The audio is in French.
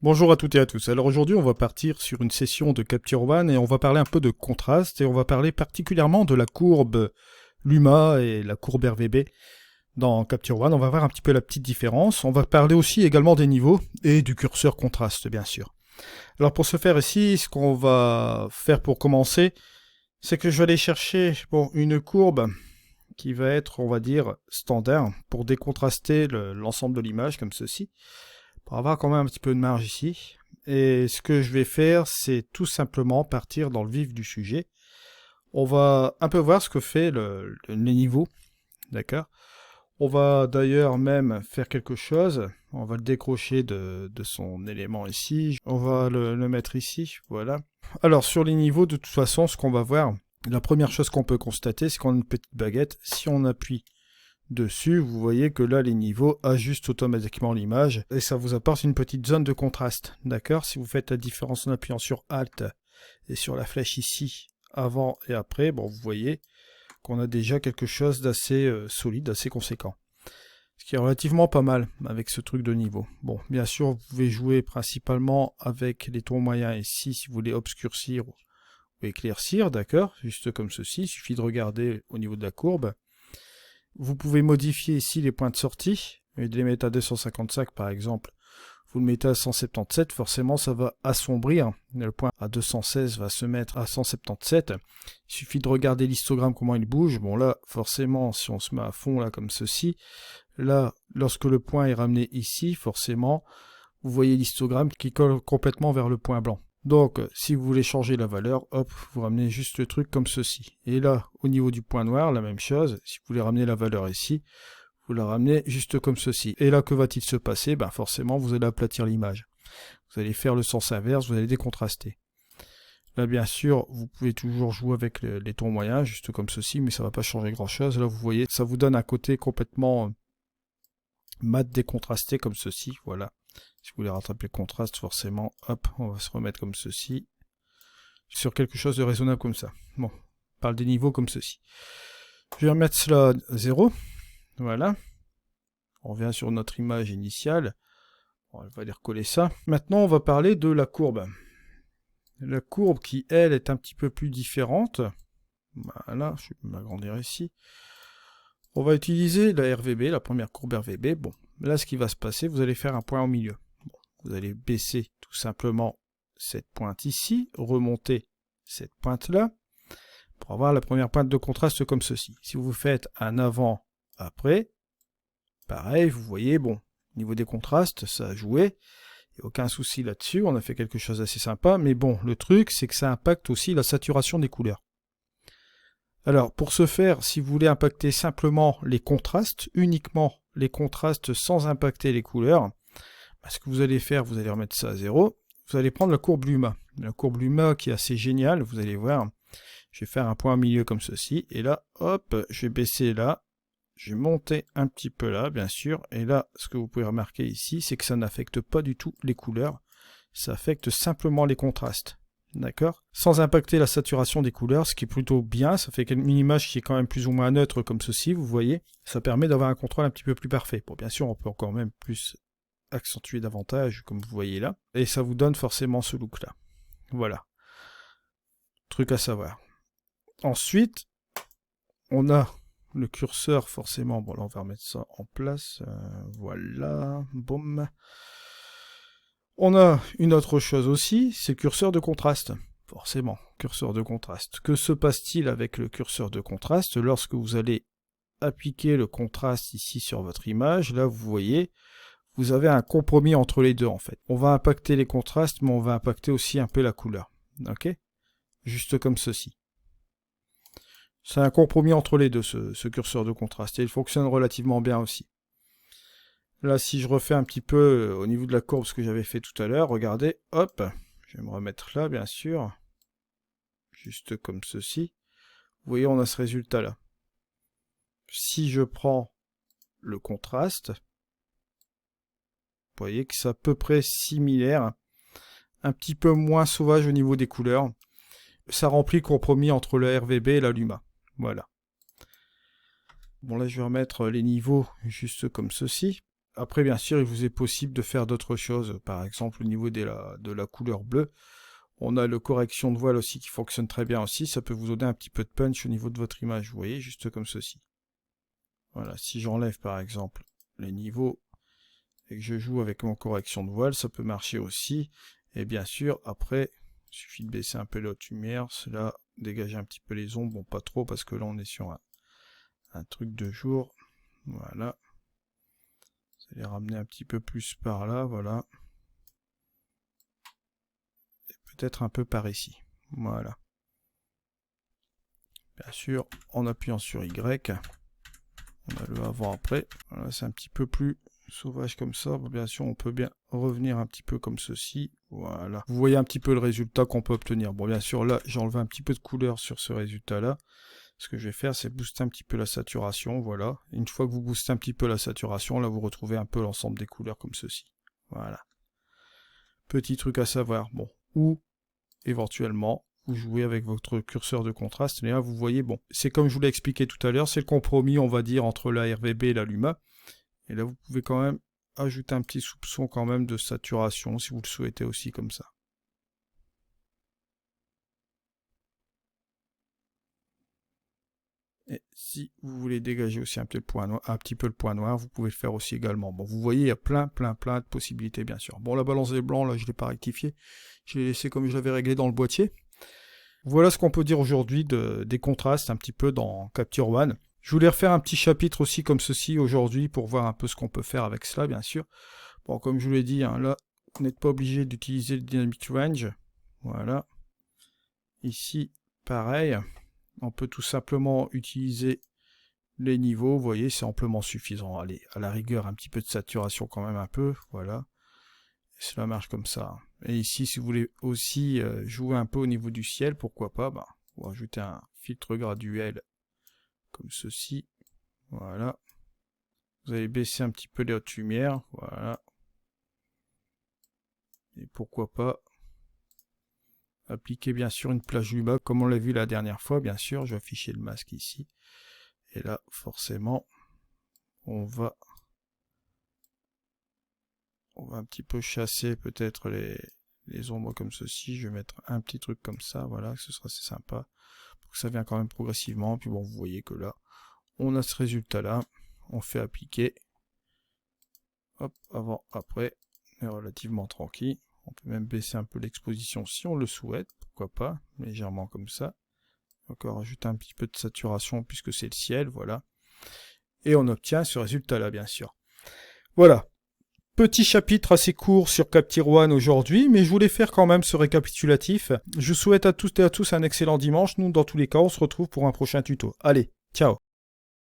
Bonjour à toutes et à tous. Alors aujourd'hui, on va partir sur une session de Capture One et on va parler un peu de contraste et on va parler particulièrement de la courbe Luma et la courbe RVB dans Capture One. On va voir un petit peu la petite différence. On va parler aussi également des niveaux et du curseur contraste, bien sûr. Alors pour ce faire ici, ce qu'on va faire pour commencer, c'est que je vais aller chercher une courbe qui va être, on va dire, standard pour décontraster l'ensemble de l'image comme ceci. Pour avoir quand même un petit peu de marge ici. Et ce que je vais faire, c'est tout simplement partir dans le vif du sujet. On va un peu voir ce que fait les niveaux, d'accord. On va d'ailleurs même faire quelque chose. On va le décrocher de son élément ici. On va le mettre ici, voilà. Alors sur les niveaux, de toute façon, ce qu'on va voir, la première chose qu'on peut constater, c'est qu'on a une petite baguette. Si on appuie dessus, vous voyez que là les niveaux ajustent automatiquement l'image et ça vous apporte une petite zone de contraste, d'accord. Si vous faites la différence en appuyant sur Alt et sur la flèche ici, avant et après, bon, vous voyez qu'on a déjà quelque chose d'assez solide, assez conséquent. Ce qui est relativement pas mal avec ce truc de niveau. Bon, bien sûr, vous pouvez jouer principalement avec les tons moyens ici si vous voulez obscurcir ou éclaircir, d'accord, juste comme ceci. Il suffit de regarder au niveau de la courbe. Vous pouvez modifier ici les points de sortie, et de les mettre à 255 par exemple. Vous le mettez à 177, forcément ça va assombrir. Le point à 216 va se mettre à 177. Il suffit de regarder l'histogramme, comment il bouge. Bon là, forcément, si on se met à fond là comme ceci, là, lorsque le point est ramené ici, forcément, vous voyez l'histogramme qui colle complètement vers le point blanc. Donc, si vous voulez changer la valeur, hop, vous ramenez juste le truc comme ceci. Et là, au niveau du point noir, la même chose. Si vous voulez ramener la valeur ici, vous la ramenez juste comme ceci. Et là, que va-t-il se passer? Ben forcément, vous allez aplatir l'image. Vous allez faire le sens inverse, vous allez décontraster. Là, bien sûr, vous pouvez toujours jouer avec les tons moyens, juste comme ceci, mais ça ne va pas changer grand-chose. Là, vous voyez, ça vous donne un côté complètement mat décontrasté comme ceci, voilà. Si vous voulez rattraper le contraste, forcément, hop, on va se remettre comme ceci, sur quelque chose de raisonnable comme ça. Bon, on parle des niveaux comme ceci. Je vais remettre cela à 0, voilà. On revient sur notre image initiale. On va aller recoller ça. Maintenant, on va parler de la courbe. La courbe qui, elle, est un petit peu plus différente. Voilà, je vais m'agrandir ici. On va utiliser la RVB, la première courbe RVB. Bon, là, ce qui va se passer, vous allez faire un point au milieu. Vous allez baisser tout simplement cette pointe ici, remonter cette pointe-là, pour avoir la première pointe de contraste comme ceci. Si vous faites un avant-après, pareil, vous voyez, bon, au niveau des contrastes, ça a joué, il n'y a aucun souci là-dessus, on a fait quelque chose d'assez sympa, mais bon, le truc, c'est que ça impacte aussi la saturation des couleurs. Alors, pour ce faire, si vous voulez impacter simplement les contrastes, uniquement les contrastes sans impacter les couleurs, ce que vous allez faire, vous allez remettre ça à 0. Vous allez prendre la courbe Luma. La courbe Luma qui est assez géniale, vous allez voir. Je vais faire un point au milieu comme ceci. Et là, hop, je vais baisser là. Je vais monter un petit peu là, bien sûr. Et là, ce que vous pouvez remarquer ici, c'est que ça n'affecte pas du tout les couleurs. Ça affecte simplement les contrastes. D'accord? Sans impacter la saturation des couleurs, ce qui est plutôt bien. Ça fait une image qui est quand même plus ou moins neutre comme ceci, vous voyez. Ça permet d'avoir un contrôle un petit peu plus parfait. Bon, bien sûr, on peut encore même plus accentuer davantage, comme vous voyez là. Et ça vous donne forcément ce look-là. Voilà. Truc à savoir. Ensuite, on a le curseur, forcément. Bon, là, on va remettre ça en place. Voilà. Boum. On a une autre chose aussi, c'est le curseur de contraste. Forcément, curseur de contraste. Que se passe-t-il avec le curseur de contraste lorsque vous allez appliquer le contraste ici sur votre image? Là, vous voyez, vous avez un compromis entre les deux en fait. On va impacter les contrastes, mais on va impacter aussi un peu la couleur. Ok? Juste comme ceci. C'est un compromis entre les deux, ce curseur de contraste, et il fonctionne relativement bien aussi. Là, si je refais un petit peu au niveau de la courbe ce que j'avais fait tout à l'heure, regardez, hop, je vais me remettre là, bien sûr, juste comme ceci. Vous voyez, on a ce résultat-là. Si je prends le contraste, vous voyez que c'est à peu près similaire, un petit peu moins sauvage au niveau des couleurs. Ça remplit le compromis entre le RVB et la Luma. Voilà. Bon, là, je vais remettre les niveaux juste comme ceci. Après, bien sûr, il vous est possible de faire d'autres choses. Par exemple, au niveau de la couleur bleue, on a le correction de voile aussi qui fonctionne très bien aussi. Ça peut vous donner un petit peu de punch au niveau de votre image. Vous voyez, juste comme ceci. Voilà, si j'enlève par exemple les niveaux et que je joue avec mon correction de voile, ça peut marcher aussi. Et bien sûr, après, il suffit de baisser un peu la haute lumière. Cela dégager un petit peu les ombres. Bon, pas trop parce que là, on est sur un truc de jour. Voilà. Vous allez ramener un petit peu plus par là, voilà. Et peut-être un peu par ici. Voilà. Bien sûr, en appuyant sur Y, on a le avant-après. Voilà, c'est un petit peu plus sauvage comme ça. Bien sûr, on peut bien revenir un petit peu comme ceci. Voilà. Vous voyez un petit peu le résultat qu'on peut obtenir. Bon, bien sûr, là, j'ai enlevé un petit peu de couleur sur ce résultat-là. Ce que je vais faire, c'est booster un petit peu la saturation, voilà. Une fois que vous boostez un petit peu la saturation, là, vous retrouvez un peu l'ensemble des couleurs comme ceci. Voilà. Petit truc à savoir, bon. Ou, éventuellement, vous jouez avec votre curseur de contraste. Et là, vous voyez, bon, c'est comme je vous l'ai expliqué tout à l'heure, c'est le compromis, on va dire, entre la RVB et la Luma. Et là, vous pouvez quand même ajouter un petit soupçon quand même de saturation, si vous le souhaitez aussi comme ça. Et si vous voulez dégager aussi un petit peu le point noir, vous pouvez le faire aussi également. Bon, vous voyez, il y a plein de possibilités, bien sûr. Bon, la balance des blancs, là, je ne l'ai pas rectifié. Je l'ai laissé comme je l'avais réglé dans le boîtier. Voilà ce qu'on peut dire aujourd'hui des contrastes un petit peu dans Capture One. Je voulais refaire un petit chapitre aussi comme ceci aujourd'hui pour voir un peu ce qu'on peut faire avec cela, bien sûr. Bon, comme je vous l'ai dit, hein, là, vous n'êtes pas obligé d'utiliser le Dynamic Range. Voilà. Ici, pareil. On peut tout simplement utiliser les niveaux, vous voyez, c'est amplement suffisant. Allez, à la rigueur, un petit peu de saturation quand même un peu, voilà. Et cela marche comme ça. Et ici, si vous voulez aussi jouer un peu au niveau du ciel, pourquoi pas, bah, vous rajoutez un filtre graduel comme ceci, voilà. Vous allez baisser un petit peu les hautes lumières, voilà. Et pourquoi pas appliquer bien sûr une plage Luma, comme on l'a vu la dernière fois, bien sûr. Je vais afficher le masque ici. Et là, forcément, on va un petit peu chasser peut-être les ombres comme ceci. Je vais mettre un petit truc comme ça, voilà, ce sera assez sympa. Pour que ça vienne quand même progressivement. Puis bon, vous voyez que là, on a ce résultat-là. On fait appliquer. Hop, avant, après, est relativement tranquille. On peut même baisser un peu l'exposition si on le souhaite, pourquoi pas, légèrement comme ça. Encore rajouter un petit peu de saturation puisque c'est le ciel, voilà. Et on obtient ce résultat-là, bien sûr. Voilà. Petit chapitre assez court sur Capture One aujourd'hui, mais je voulais faire quand même ce récapitulatif. Je souhaite à toutes et à tous un excellent dimanche. Nous, dans tous les cas, on se retrouve pour un prochain tuto. Allez, ciao!